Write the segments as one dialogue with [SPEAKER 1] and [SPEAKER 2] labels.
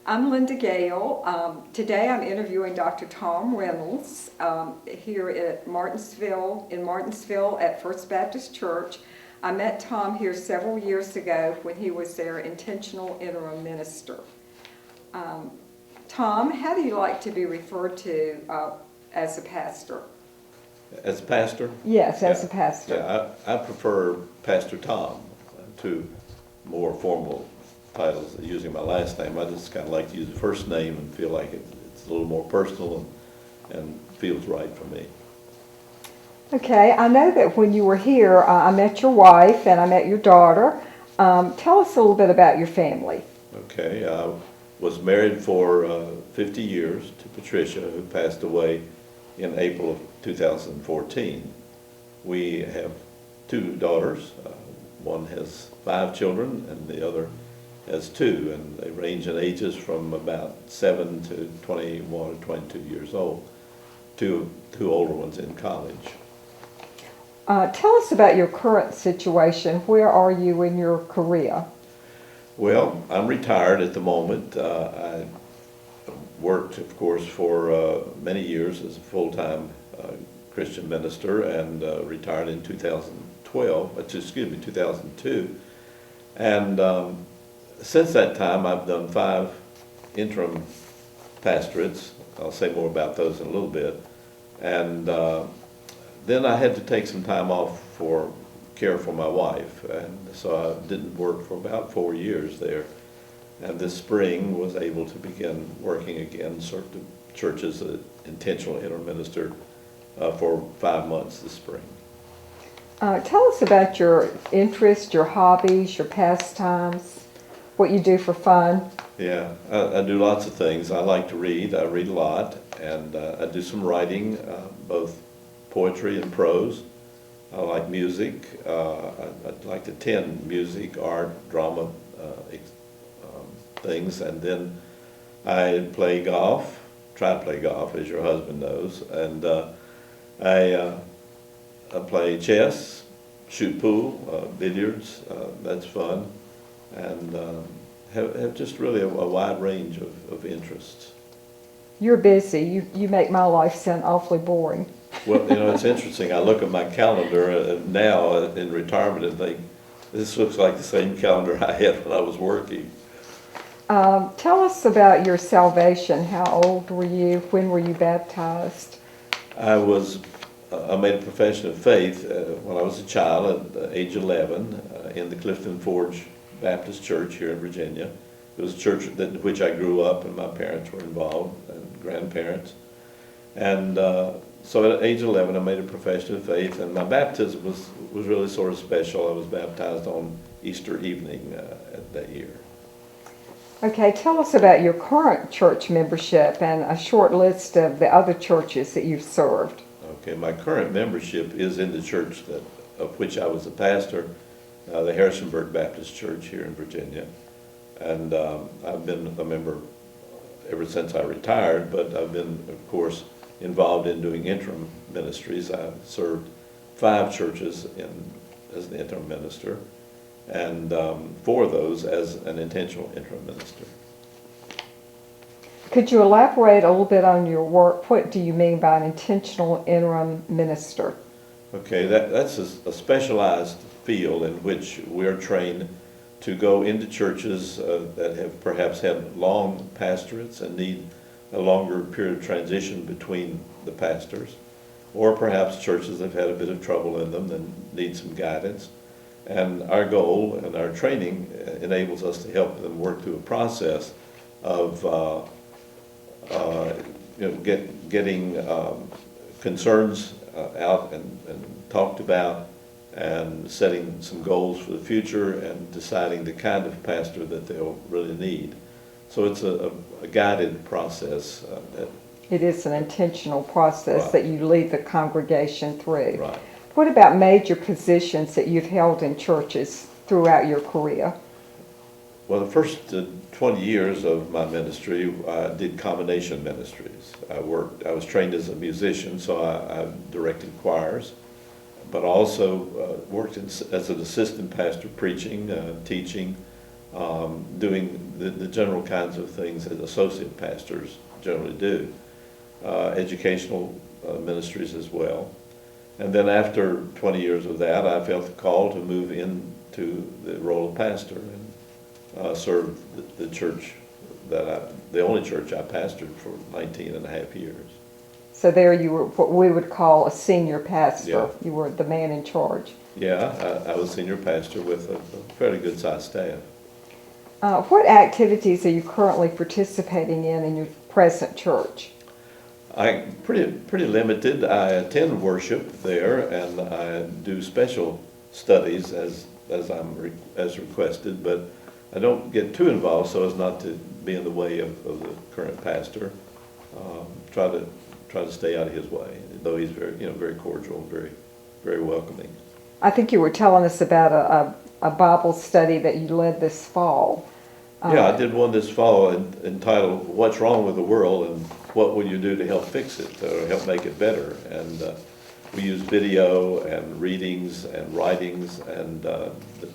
[SPEAKER 1] I'm Linda Gale. Today I'm interviewing Dr. Tom Reynolds here at Martinsville at First Baptist Church. I met Tom here several years ago when he was their intentional interim minister. Tom, how do you like to be referred to as a pastor?
[SPEAKER 2] As a pastor?
[SPEAKER 1] Yes, as a pastor.
[SPEAKER 2] Yeah, I prefer Pastor Tom to more formal titles using my last name. I just kind of like to use the first name and feel like it's a little more personal and feels right for me.
[SPEAKER 1] Okay, I know that when you were here, I met your wife and I met your daughter. Tell us a little bit about your family.
[SPEAKER 2] Okay, I was married for 50 years to Patricia, who passed away in April of 2014. We have two daughters. One has 5 children and the other has 2, and they range in ages from about 7 to 21 or 22 years old. Two older ones in college.
[SPEAKER 1] Tell us about your current situation. Where are you in your career?
[SPEAKER 2] Well, I'm retired at the moment. I worked, of course, for many years as a full-time Christian minister and retired in 2002. And since that time, I've done 5 interim pastorates. I'll say more about those in a little bit. And then I had to take some time off for care for my wife, and so I didn't work for about 4 years there. And this spring was able to begin working again, served the church as an intentional interim minister for 5 months this spring.
[SPEAKER 1] Tell us about your interests, your hobbies, your pastimes, what you do for fun.
[SPEAKER 2] Yeah, I do lots of things. I like to read. I read a lot, and I do some writing, both poetry and prose. I like music. I'd like to attend music, art, drama things, and then I play golf, try to play golf, as your husband knows, and I play chess, shoot pool, billiards, that's fun, and have just really a wide range of interests.
[SPEAKER 1] You're busy. You make my life sound awfully boring.
[SPEAKER 2] Well, you know, it's interesting. I look at my calendar now in retirement and think, this looks like the same calendar I had when I was working.
[SPEAKER 1] Tell us about your salvation. How old were you? When were you baptized?
[SPEAKER 2] I made a profession of faith when I was a child at age 11 in the Clifton Forge Baptist Church here in Virginia. It was a church in which I grew up, and my parents were involved, and grandparents. And so at age 11, I made a profession of faith, and my baptism was really sort of special. I was baptized on Easter evening that year.
[SPEAKER 1] Okay, tell us about your current church membership and a short list of the other churches that you've served.
[SPEAKER 2] Okay, my current membership is in the church of which I was a pastor, the Harrisonburg Baptist Church here in Virginia. And I've been a member ever since I retired, but I've been, of course, involved in doing interim ministries. I've served 5 churches as an interim minister, and 4 of those as an intentional interim minister.
[SPEAKER 1] Could you elaborate a little bit on your work? What do you mean by an intentional interim minister?
[SPEAKER 2] Okay, that's a specialized field in which we're trained to go into churches that have perhaps had long pastorates and need a longer period of transition between the pastors, or perhaps churches that have had a bit of trouble in them and need some guidance. And our goal and our training enables us to help them work through a process of getting concerns out and talked about, and setting some goals for the future and deciding the kind of pastor that they'll really need. So it's a guided process.
[SPEAKER 1] It is an intentional process
[SPEAKER 2] Right.
[SPEAKER 1] that you lead the congregation through.
[SPEAKER 2] Right.
[SPEAKER 1] What about major positions that you've held in churches throughout your career?
[SPEAKER 2] Well, the first 20 years of my ministry, I did combination ministries. I was trained as a musician, so I directed choirs, but also worked as an assistant pastor, preaching, teaching, doing the general kinds of things that associate pastors generally do. Educational ministries as well. And then after 20 years of that, I felt the call to move into the role of pastor and serve the church the only church I pastored for 19 and a half years.
[SPEAKER 1] So there you were what we would call a senior pastor.
[SPEAKER 2] Yeah.
[SPEAKER 1] You were the man in charge.
[SPEAKER 2] Yeah, I was senior pastor with a fairly good sized staff.
[SPEAKER 1] What activities are you currently participating in your present church?
[SPEAKER 2] Pretty limited. I attend worship there, and I do special studies as requested, but I don't get too involved so as not to be in the way of the current pastor. Try to stay out of his way, though he's very cordial and very welcoming.
[SPEAKER 1] I think you were telling us about a Bible study that you led this fall.
[SPEAKER 2] Yeah, I did one this fall entitled "What's Wrong with the World and What Will You Do to Help Fix It or Help Make It Better?" And we used video and readings and writings and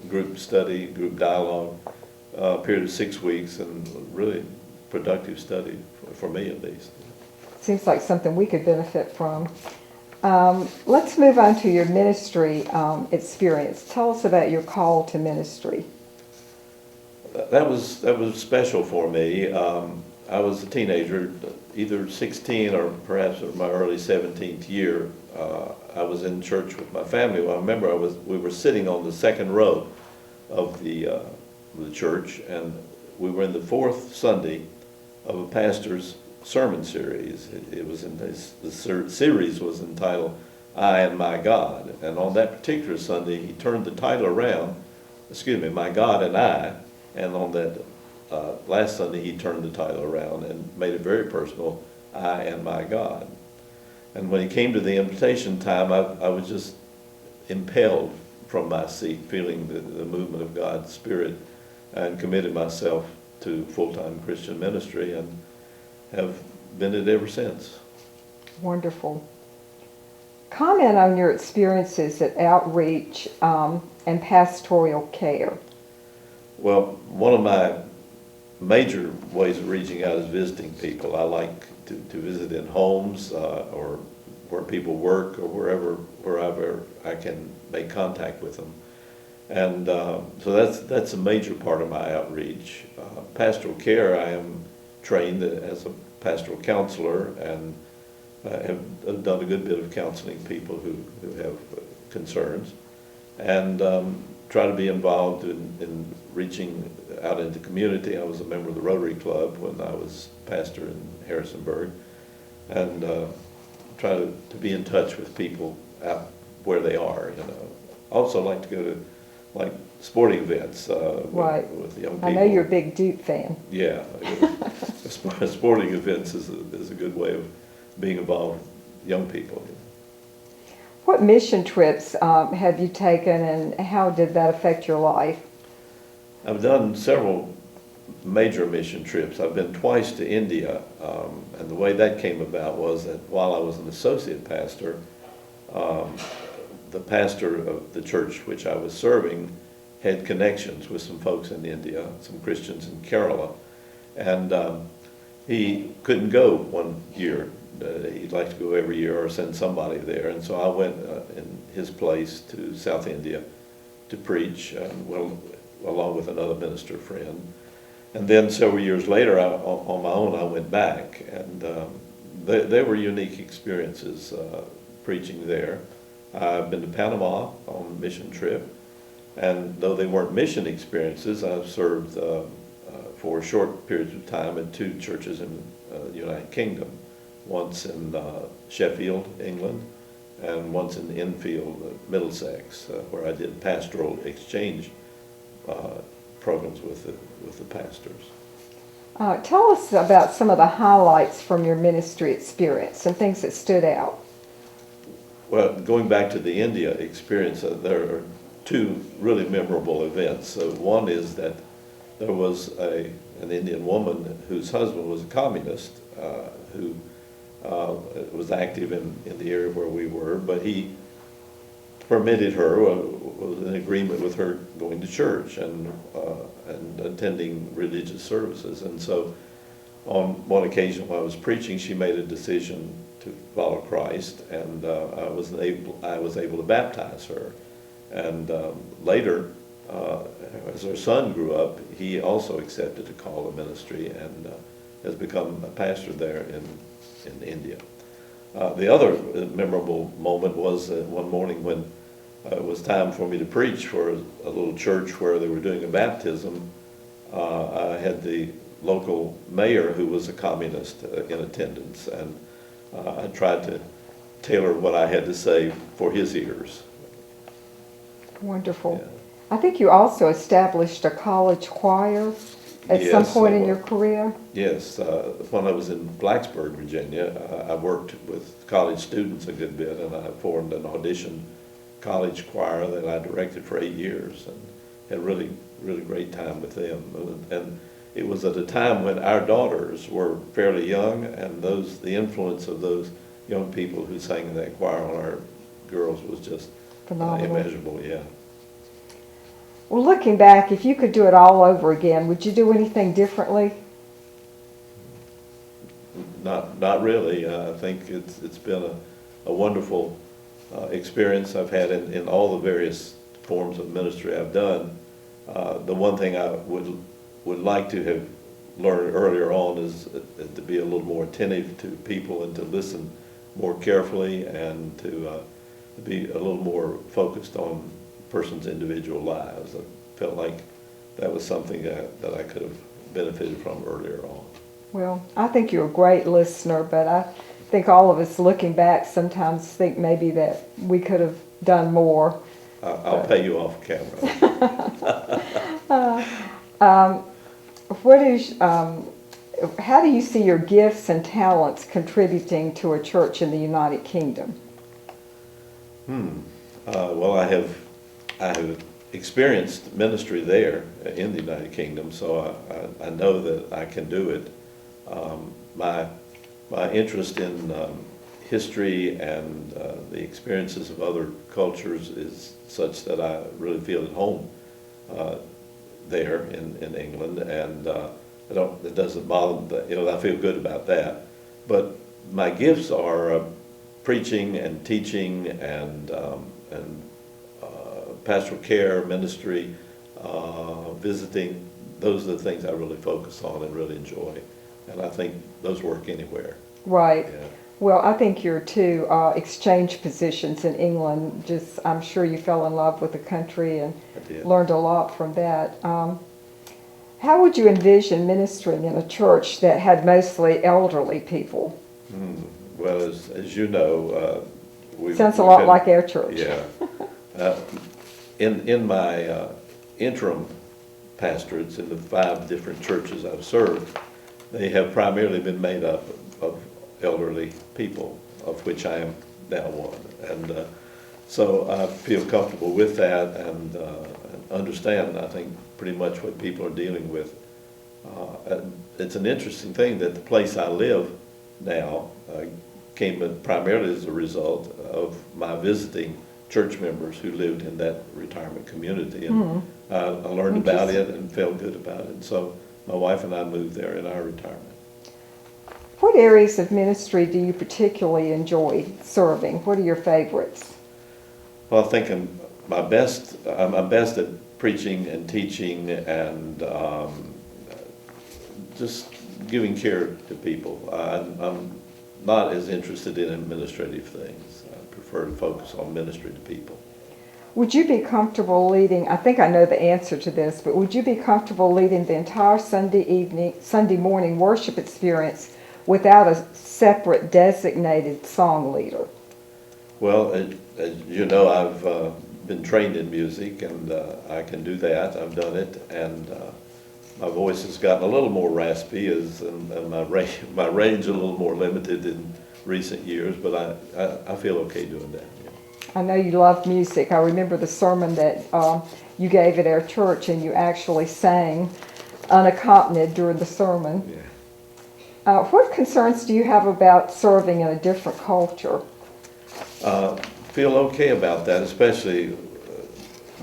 [SPEAKER 2] group study, group dialogue, a period of 6 weeks, and really productive study for me at least.
[SPEAKER 1] Seems like something we could benefit from. Let's move on to your ministry experience. Tell us about your call to ministry.
[SPEAKER 2] That was special for me. I was a teenager, either 16 or perhaps my early 17th year. I was in church with my family. Well, I remember we were sitting on the second row of the church, and we were in the fourth Sunday of a pastor's sermon series. The series was entitled "I and My God," and on that particular Sunday, he turned the title around. My God and I. And on that last Sunday, he turned the title around and made it very personal, "I and my God." And when he came to the invitation time, I was just impelled from my seat, feeling the movement of God's Spirit, and committed myself to full-time Christian ministry and have been it ever since.
[SPEAKER 1] Wonderful. Comment on your experiences at outreach and pastoral care.
[SPEAKER 2] Well, one of my major ways of reaching out is visiting people. I like to visit in homes or where people work or wherever I can make contact with them. And so that's a major part of my outreach. Pastoral care, I am trained as a pastoral counselor and have done a good bit of counseling people who have concerns. And try to be involved in reaching out into the community. I was a member of the Rotary Club when I was pastor in Harrisonburg, and try to be in touch with people out where they are. Also like to go to like sporting events
[SPEAKER 1] Right.
[SPEAKER 2] with young people.
[SPEAKER 1] I know you're a big Duke fan.
[SPEAKER 2] Yeah, sporting events is a good way of being involved with young people.
[SPEAKER 1] What mission trips have you taken, and how did that affect your life?
[SPEAKER 2] I've done several major mission trips. I've been twice to India, and the way that came about was that while I was an associate pastor, the pastor of the church which I was serving had connections with some folks in India, some Christians in Kerala, and he couldn't go one year. He'd like to go every year or send somebody there, and so I went in his place to South India to preach, along with another minister friend. And then several years later, on my own, I went back, and they were unique experiences preaching there. I've been to Panama on a mission trip, and though they weren't mission experiences, I've served for short periods of time in two churches in the United Kingdom. Once in Sheffield, England, and once in Enfield, Middlesex, where I did pastoral exchange programs with the pastors.
[SPEAKER 1] Tell us about some of the highlights from your ministry experience, some things that stood out.
[SPEAKER 2] Well, going back to the India experience, there are two really memorable events. One is that there was an Indian woman whose husband was a communist who was active in the area where we were, but he permitted her, was in agreement with her going to church and attending religious services. And so on one occasion when I was preaching, she made a decision to follow Christ, and I was able to baptize her. And later, as her son grew up, he also accepted a call to ministry and has become a pastor there in India. The other memorable moment was one morning when it was time for me to preach for a little church where they were doing a baptism. I had the local mayor, who was a communist, in attendance, and I tried to tailor what I had to say for his ears.
[SPEAKER 1] Wonderful.
[SPEAKER 2] Yeah.
[SPEAKER 1] I think you also established a college choir at some point in your career.
[SPEAKER 2] Yes. When I was in Blacksburg, Virginia, I worked with college students a good bit, and I formed an audition college choir that I directed for 8 years and had really great time with them. And it was at a time when our daughters were fairly young, and the influence of those young people who sang in that choir on our girls was just
[SPEAKER 1] phenomenal.
[SPEAKER 2] Immeasurable, yeah.
[SPEAKER 1] Well, looking back, if you could do it all over again, would you do anything differently?
[SPEAKER 2] Not really. I think it's been a wonderful experience I've had in all the various forms of ministry I've done. The one thing I would like to have learned earlier on is to be a little more attentive to people and to listen more carefully and to be a little more focused on a person's individual lives. I felt like that was something that I could have benefited from earlier on.
[SPEAKER 1] Well, I think you're a great listener, but I think all of us looking back sometimes think maybe that we could have done more.
[SPEAKER 2] I'll pay you off camera.
[SPEAKER 1] How do you see your gifts and talents contributing to a church in the United Kingdom?
[SPEAKER 2] Well, I have experienced ministry there in the United Kingdom, so I know that I can do it. My interest in history and the experiences of other cultures is such that I really feel at home there in England, and it doesn't bother me. I feel good about that. But my gifts are preaching and teaching and pastoral care, ministry, visiting. Those are the things I really focus on and really enjoy, and I think those work anywhere.
[SPEAKER 1] Right.
[SPEAKER 2] Yeah.
[SPEAKER 1] Well, I think your two exchange positions in England, I'm sure you fell in love with the country and learned a lot from that. How would you envision ministering in a church that had mostly elderly people?
[SPEAKER 2] Well, as you know,
[SPEAKER 1] sounds a lot like our church.
[SPEAKER 2] Yeah. In my interim pastorates in the 5 different churches I've served, they have primarily been made up of elderly people, of which I am now one. And so I feel comfortable with that and understand, I think, pretty much what people are dealing with. It's an interesting thing that the place I live now came primarily as a result of my visiting church members who lived in that retirement community. And I learned about it and felt good about it. So my wife and I moved there in our retirement.
[SPEAKER 1] What areas of ministry do you particularly enjoy serving? What are your favorites?
[SPEAKER 2] Well, I think I'm best at preaching and teaching and just giving care to people. I'm not as interested in administrative things. I prefer to focus on ministry to people.
[SPEAKER 1] Would you be comfortable leading, I think I know the answer to this, but would you be comfortable leading the entire Sunday morning worship experience without a separate designated song leader?
[SPEAKER 2] Well, as you know, I've been trained in music, and I can do that. I've done it, and my voice has gotten a little more raspy, and my range a little more limited in recent years, but I feel okay doing that. Yeah.
[SPEAKER 1] I know you love music. I remember the sermon that you gave at our church, and you actually sang unaccompanied during the sermon.
[SPEAKER 2] Yeah.
[SPEAKER 1] What concerns do you have about serving in a different culture?
[SPEAKER 2] feel okay about that, especially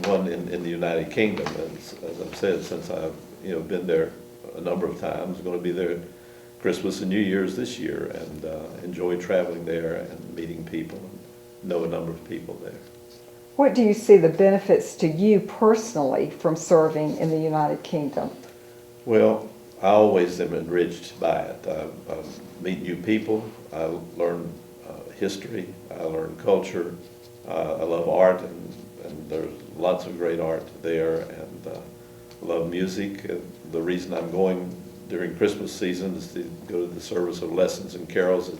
[SPEAKER 2] one in the United Kingdom. As I've said, since I've been there a number of times, going to be there Christmas and New Year's this year, and enjoy traveling there and meeting people and know a number of people there.
[SPEAKER 1] What do you see the benefits to you personally from serving in the United Kingdom?
[SPEAKER 2] Well, I always am enriched by it. I meet new people, I learn history, I learn culture, I love art, and there's lots of great art there, and I love music. The reason I'm going during Christmas season is to go to the service of lessons and carols at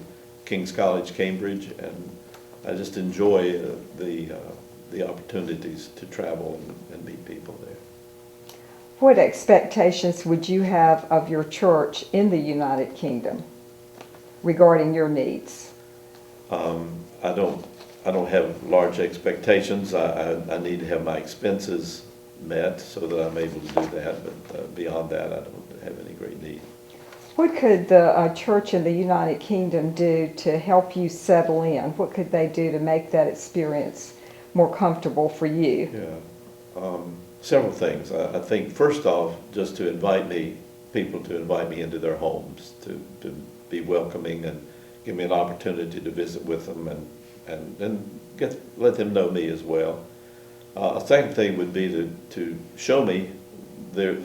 [SPEAKER 2] King's College, Cambridge, and I just enjoy the opportunities to travel and meet people there.
[SPEAKER 1] What expectations would you have of your church in the United Kingdom regarding your needs?
[SPEAKER 2] I don't have large expectations. I need to have my expenses met so that I'm able to do that, but beyond that, I don't have any great need.
[SPEAKER 1] What could the church in the United Kingdom do to help you settle in? What could they do to make that experience more comfortable for you?
[SPEAKER 2] Yeah, several things. I think first off, just to invite people to invite me into their homes, to be welcoming and give me an opportunity to visit with them and let them know me as well. A second thing would be to show me their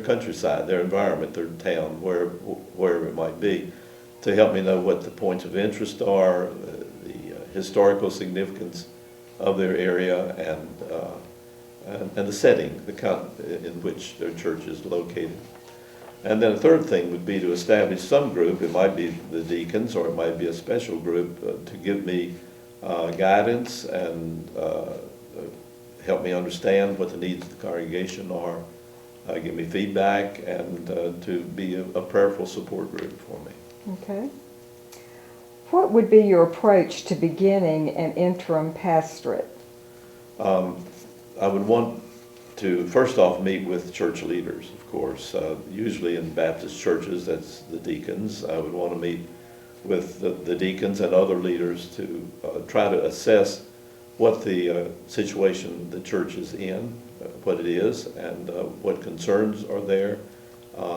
[SPEAKER 2] countryside, their environment, their town, wherever it might be, to help me know what the points of interest are, the historical significance of their area, and the setting, in which their church is located. And then a third thing would be to establish some group. It might be the deacons, or it might be a special group, to give me guidance and help me understand what the needs of the congregation are, give me feedback, and to be a prayerful support group for me.
[SPEAKER 1] Okay. What would be your approach to beginning an interim pastorate?
[SPEAKER 2] I would want to first off meet with church leaders, of course. Usually in Baptist churches, that's the deacons. I would want to meet with the deacons and other leaders to try to assess what the situation the church is in, what it is, and what concerns are there,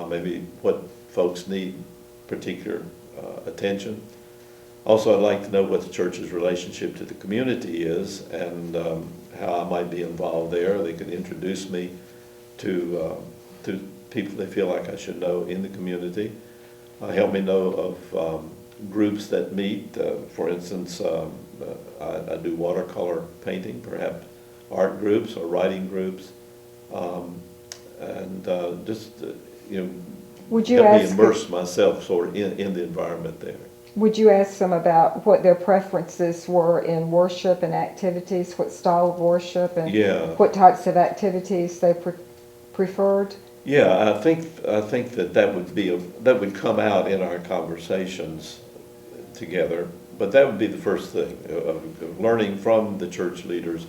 [SPEAKER 2] maybe what folks need particular attention. Also, I'd like to know what the church's relationship to the community is, and how I might be involved there. They could introduce me to people they feel like I should know in the community. Help me know of groups that meet. For instance, I do watercolor painting, perhaps art groups or writing groups, and just
[SPEAKER 1] Would you
[SPEAKER 2] help me
[SPEAKER 1] ask
[SPEAKER 2] immerse myself sort of in the environment there.
[SPEAKER 1] Would you ask them about what their preferences were in worship and activities, what style of worship, and what types of activities they preferred?
[SPEAKER 2] Yeah, I think that would come out in our conversations together. But that would be the first thing, of learning from the church leaders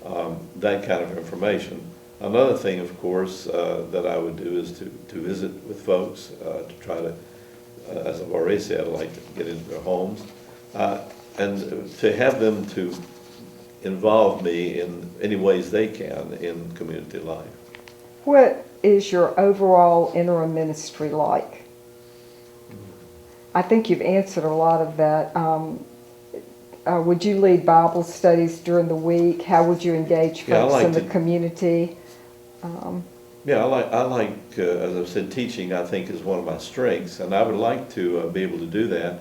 [SPEAKER 2] that kind of information. Another thing, of course, that I would do is to visit with folks, to try to, as I've already said, I'd like to get into their homes, and to have them to involve me in any ways they can in community life.
[SPEAKER 1] What is your overall interim ministry like? I think you've answered a lot of that. Would you lead Bible studies during the week? How would you engage folks in the community?
[SPEAKER 2] Yeah, I like as I've said, teaching I think is one of my strengths, and I would like to be able to do that.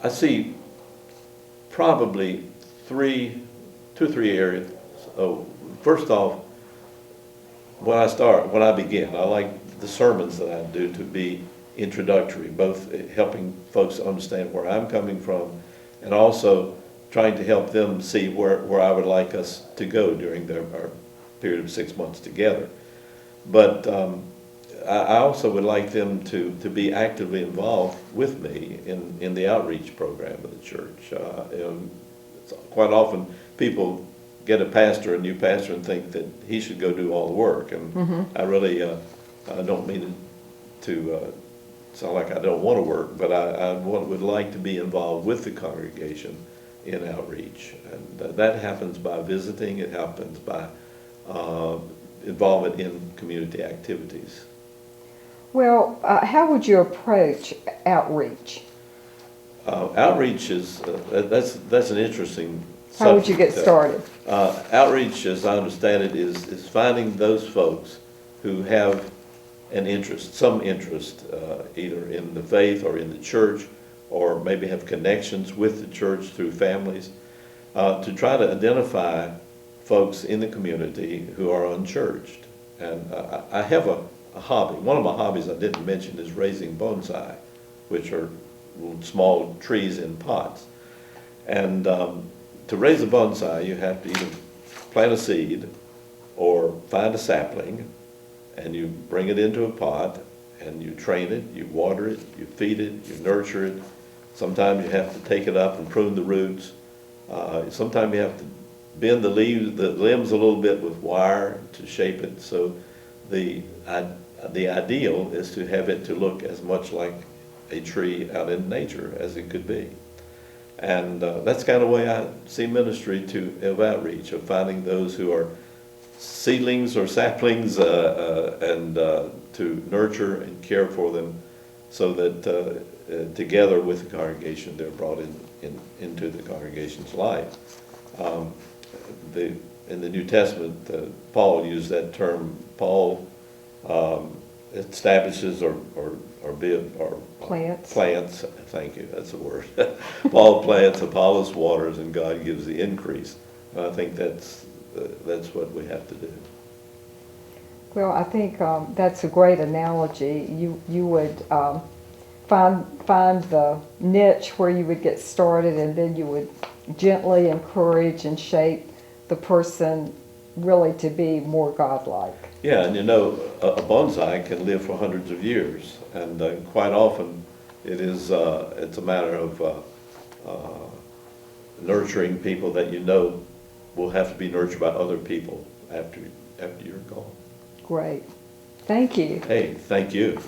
[SPEAKER 2] I see probably two or three areas. First off, when I begin, I like the sermons that I do to be introductory, both helping folks understand where I'm coming from, and also trying to help them see where I would like us to go during our period of 6 months together. But I also would like them to be actively involved with me in the outreach program of the church. Quite often people get a new pastor, and think that he should go do all the work. And I really I don't mean to sound like I don't want to work, but I would like to be involved with the congregation in outreach. And that happens by visiting, it happens by involvement in community activities.
[SPEAKER 1] Well, how would you approach outreach?
[SPEAKER 2] Outreach is, that's an interesting subject.
[SPEAKER 1] How would you get started?
[SPEAKER 2] Outreach, as I understand it, is finding those folks who have an interest, some interest, either in the faith or in the church, or maybe have connections with the church through families, to try to identify folks in the community who are unchurched. And I have a hobby. One of my hobbies I didn't mention is raising bonsai, which are little small trees in pots. And to raise a bonsai, you have to either plant a seed or find a sapling, and you bring it into a pot, and you train it, you water it, you feed it, you nurture it. Sometimes you have to take it up and prune the roots. Sometimes you have to bend the limbs a little bit with wire to shape it. So the ideal is to have it to look as much like a tree out in nature as it could be. And that's kind of the way I see ministry of outreach, of finding those who are seedlings or saplings and to nurture and care for them so that together with the congregation they're brought into the congregation's life. In the New Testament, Paul used that term. Paul establishes or plants. Thank you. That's the word. Paul plants, Apollos waters, and God gives the increase. And I think that's what we have to do.
[SPEAKER 1] Well, I think that's a great analogy. You would find the niche where you would get started, and then you would gently encourage and shape the person really to be more godlike.
[SPEAKER 2] Yeah, and a bonsai can live for hundreds of years, and quite often it's a matter of nurturing people that will have to be nurtured by other people after you're gone.
[SPEAKER 1] Great. Thank you.
[SPEAKER 2] Hey, thank you.